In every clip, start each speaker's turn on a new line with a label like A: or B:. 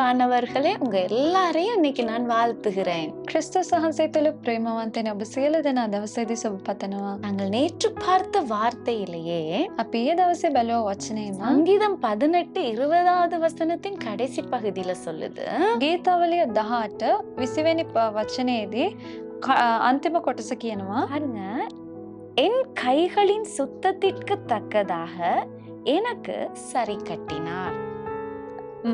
A: பிரியமானவர்களே, உங்க எல்லாரையும் இன்னைக்கு நான் வாழ்த்துகிறேன்.
B: ක්‍රිස්තුස් වහන්සේ තුළ ප්‍රේමවන්තයන් ඔබ සියලු දෙනා දවසේදී සුබ පතනවා.
A: நாங்கள் நேற்று பார்த்த வார்த்தையிலேயே
B: අපි ඊයේ දවසේ බැලුව වචනේම
A: சங்கீதம் 18:20 வசனத்தின் கடைசி பகுதியில சொல்லுது,
B: ගීතාවලිය 18 20 වෙනි වචනයේදී අන්තිම කොටස කියනවා,
A: பாருங்க, என் கைகளின் சுத்தத்திற்கு தக்கதாக எனக்கு சரி கட்டினார்.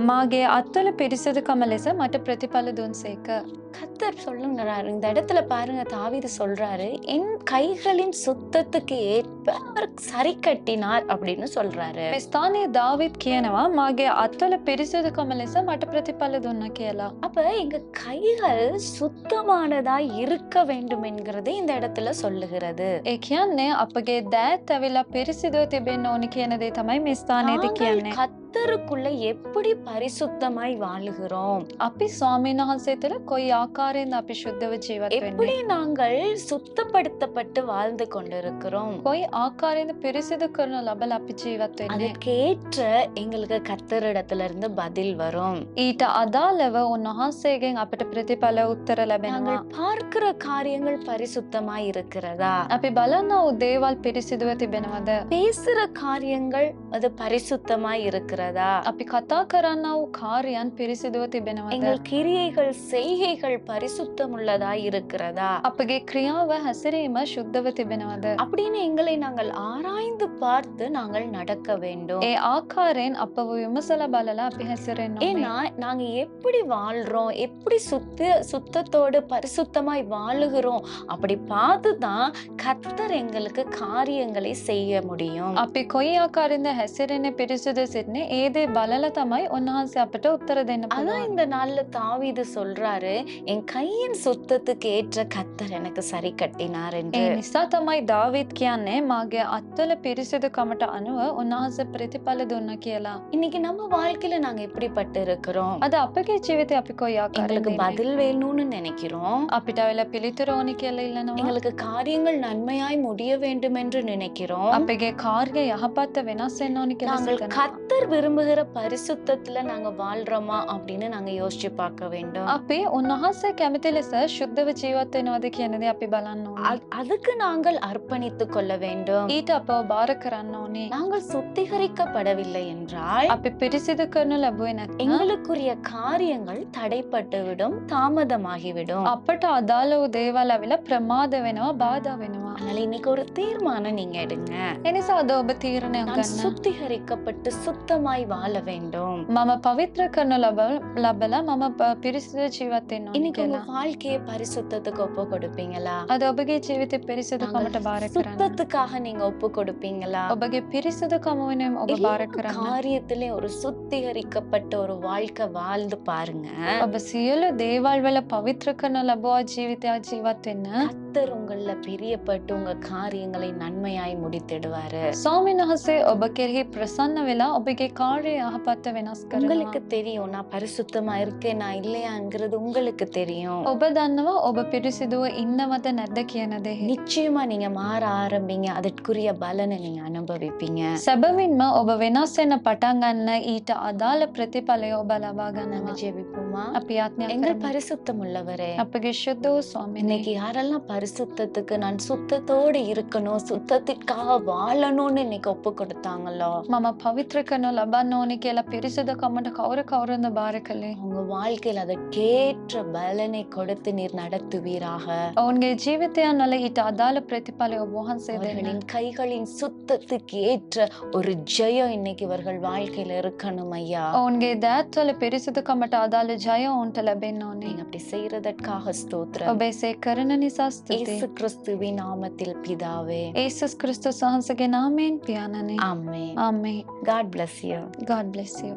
B: මාගේ අත්වල පිරිසිදුකම ලෙස මට ප්‍රතිඵල දුන්සේක.
A: கர்த்தர் சொல்லுங்கிறாரு இந்த இடத்துல. பாருங்க, தாவீது சொல்றாரு, என் கைகளின் சுத்தத்துக்கு ஏற்ப அவர் சரி கட்டினார் அப்படின்னு சொல்றாரு.
B: මේ ස්ථානයේ දාවිද් කියනවා මාගේ අත්වල පිරිසිදුකම ලෙස මට ප්‍රතිඵල දුන්නා කියලා.
A: அப்ப எங்க கைகள் சுத்தமானதா இருக்க வேண்டும் என்கிறது இந்த இடத்துல சொல்லுகிறது.
B: ඒ කියන්නේ අපගේ දෑත් ඇවිල්ලා පිරිසිදුව තිබෙන්න ඕනි කියන දේ තමයි මේ ස්ථානයේදී කියන්නේ.
A: கர்த்தருக்குள்ள எப்படி பரிசுத்தமாய் வாழுகிறோம்,
B: අපි ස්වාමීන් වහන්සේ තුළ කොයි ආකාරයෙන්ද අපි ශුද්ධව ජීවත්
A: எப்படி
B: වෙන්නේ?
A: நாங்கள் சுத்தப்படுத்தப்பட்டு வாழ்ந்து கொண்டிருக்கிறோம்,
B: කොයි ආකාරයෙන්ද පිරිසිදු කරනු ලබලා අපි ජීවත් වෙන්නේ?
A: அதற்கேற்ற எங்களுக்கு கர்த்தரிடத்துல இருந்து பதில் வரும்.
B: ඊට අදාළව උන්වහන්සේගෙන් අපිට ප්‍රතිඵල උත්තර ලැබෙනවා.
A: நாங்கள் பார்க்கிற காரியங்கள் பரிசுத்தமாய் இருக்கிறதா,
B: අපි බලන්නා වූ දේවල් පිරිසිදුව තිබෙනවද?
A: பேசுற காரியங்கள் அது பரிசுத்தமாய் இருக்கிறதா,
B: අපි කතා කරන්නා වූ කාර්යයන් පිරිසිදුව තිබෙනවද?
A: எங்கள் கிரியைகள் செய்கைகள் பரிசுத்தமுள்ளதா இருக்கிறதா
B: අපගේ ක්‍රියාව හැසිරීම ශුද්ධව තිබෙනවද?
A: அப்படின்னு எங்களை நாங்கள் ஆராய்ந்து பார்த்து நாங்கள் நடக்க வேண்டும்.
B: ඒ ආකාරයෙන් අපව විමසලා බලලා අපි හැසිරෙන්න ඕනේ.
A: ஏன்னா நாங்க எப்படி வாழ்றோம், எப்படி சுத்தத்தோடு பரிசுத்தமாய் வாழுகிறோம், அப்படி பார்த்துதான் கர்த்தர் எங்களுக்கு காரியங்களை செய்ய முடியும்.
B: අපි කොයි ආකාරයෙන්ද හැසිරෙන්නේ පිරිසිදු සිටින්නේ? ඒ දේ බලලා තමයි උන්වහන්සේ අපට උත්තර දෙන්න
A: அதான்
B: පුළුවන්.
A: இந்த நாள்ல தாவீது சொல்றாரு, என் கையின் சுத்தத்துக்கு ஏற்ற கர்த்தர் எனக்கு சரி கட்டினார் என்று.
B: ඒ නිසා තමයි දාවිද් කියන්නේ මාගේ අත්වල පිරිසිදුකමට අනුව උන්වහන්සේ ප්‍රතිඵල දුන්නා කියලා.
A: இன்னைக்கு நம்ம வாழ்க்கையில நாங்க எப்படிப்பட்டு இருக்கிறோம்,
B: අද අපගේ ජීවිතේ අපි කොයි
A: எங்களுக்கு
B: ආකාරයෙන්ද
A: பதில் வேணும்னு நினைக்கிறோம்,
B: අපිට වෙලා පිළිතුර ඕනි කියලා ඉල්ලනවා.
A: எங்களுக்கு காரியங்கள் நன்மையாய் முடிய வேண்டும் என்று நினைக்கிறோம்.
B: අපගේ කාර්ය යහපත් වෙනස් වෙන්න ඕනි කියලා
A: நாங்கள்
B: සිතනවා.
A: கர்த்தர் விரும்புகிற பரிசுத்தத்துல நாங்க வாழ்றோமா அப்படின்னு நாங்க யோசிச்சு பார்க்க வேண்டும்.
B: අපි උන්වහන්සේ කැමති ලෙස ශුද්ධව ජීවත් වෙනවද කියන දේ අපි බලන්න ඕනේ.
A: அதுக்கு நாங்கள் அர்ப்பணித்துக் கொள்ள வேண்டும்.
B: ඊට අපව බාර කරන්න ඕනේ.
A: நாங்கள் சுத்திகரிக்கப்படவில்லை என்றால்
B: අපි පිරිසිදු කරනු ලැබුවේ නැත්නම්
A: எங்களுக்குரிய காரியங்கள் தடைப்பட்டுவிடும், தாமதமாகிவிடும்.
B: අපට අදාළ වූ දේවල් ඇවිල්ලා ප්‍රමාද වෙනවා, බාධා වෙනවා.
A: அதனால இன்னைக்கு ஒரு தீர்மானம் நீங்க எடுங்க.
B: ඒ නිසා අද ඔබ තීරණයක්
A: நான்
B: ගන්න.
A: சுத்திகரிக்கப்பட்டு சுத்தமாய் வாழ வேண்டும்.
B: මම පවිත්‍ර කරනු ලබලා මම පිරිසිදු ජීවත් වෙන්න ඕනේ
A: இன்னைக்கு உங்க
B: කියලා.
A: வாழ்க்கையை பரிசுத்தத்துக்கு ஒப்பு கொடுப்பீங்களா?
B: අද ඔබගේ ජීවිතේ පිරිසිදුකමට බාර කරන්න.
A: சுத்தத்துக்காக நீங்க ஒப்பு கொடுப்பீங்களா?
B: ඔබගේ පිරිසිදුකම වෙනුවෙන් ඔබ බාර කරන්න.
A: காரியத்திலே ஒரு சுத்திகரிக்கப்பட்ட ஒரு வாழ்க்கை வாழ்ந்து பாருங்க.
B: ඔබ සියලු දේවල් වල පවිත්‍ර කරන ලබුවා ජීවිතයක් ජීවත් වෙන්න.
A: கர்த்தர் உங்கள பிரியப்பட்டு உங்க காரியங்களை நன்மையாய் முடித்திடுவாரு.
B: ස්වාමීන් වහන්සේ ඔබ කෙරෙහි ප්‍රසන්න වෙලා ඔබගේ කාර්යය යහපත් වෙනස්
A: உங்களுக்கு
B: කරනවා.
A: தெரியும், நான் பரிசுத்தமா இருக்கேன் நான் இல்லையாங்கிறது உங்களுக்கு தெரியும்.
B: ඔබ දන්නවා ඔබ පිරිසිදුව ඉන්නවද නැද්ද කියන දේ.
A: நிச்சயமா நீங்க மாற ஆரம்பிங்க, அதற்குரிய பலனை நீங்க அனுபவிப்பீங்க.
B: සැබවින්ම ඔබ වෙනස් වෙන්න පටන් ගන්න, ඊට අදාළ ප්‍රතිඵලය ඔබ ලබා
A: நாங்க
B: ගන්නවා.
A: ஜெபிப்போமா?
B: අපි යාඥා
A: எங்கள்
B: කරමු.
A: பரிசுத்தம் உள்ளவரே,
B: අපගේ ශුද්ධ වූ ස්වාමීනි,
A: இன்னைக்கு யாரெல்லாம் பரிசுத்தத்துக்கு நான் சுத்தத்தோடு இருக்கணும், சுத்தத்திற்காக வாழணும்னு இன்னைக்கு ஒப்பு கொடுத்தாங்களோ,
B: මම පවිත්‍ර කරනු ලබන්න ඕනි කියලා පිරිසිදුකමට කවුරුන්ද බාර කළේ?
A: உங்க வாழ்க்கையில் அதற்கேற்ற பலனை கொடுத்து நீர் நடத்துவீராக.
B: ඔවුන්ගේ ජීවිතයන් වල ඊට අදාළ ප්‍රතිඵලය ඔබ වහන්සේ දෙන්න.
A: அவர்களின் கைகளின் சுத்தத்துக்கு ஏற்ற ஒரு ஜெயம் இன்னைக்கு இவர்கள் வாழ்க்கையில இருக்கணும் ஐயா.
B: ඔවුන්ගේ දෑත් වල පිරිසිදුකමට අදාළ ජය ඔවුන්ට ලැබෙන්න ඕනේ.
A: நீங்க அப்படி செய்யறதற்காக ஸ்தோத்திரம்.
B: ඔබ එසේ කරන නිසා ස්තුතියි.
A: இயேசு கிறிஸ்துவின் நாமத்தில் பிதாவே,
B: ඒසුස් ක්‍රිස්තුස් වහන්සේගේ නාමයෙන් පියාණනි.
A: ஆமென்.
B: ආමේන්.
A: God bless you.
B: God bless you.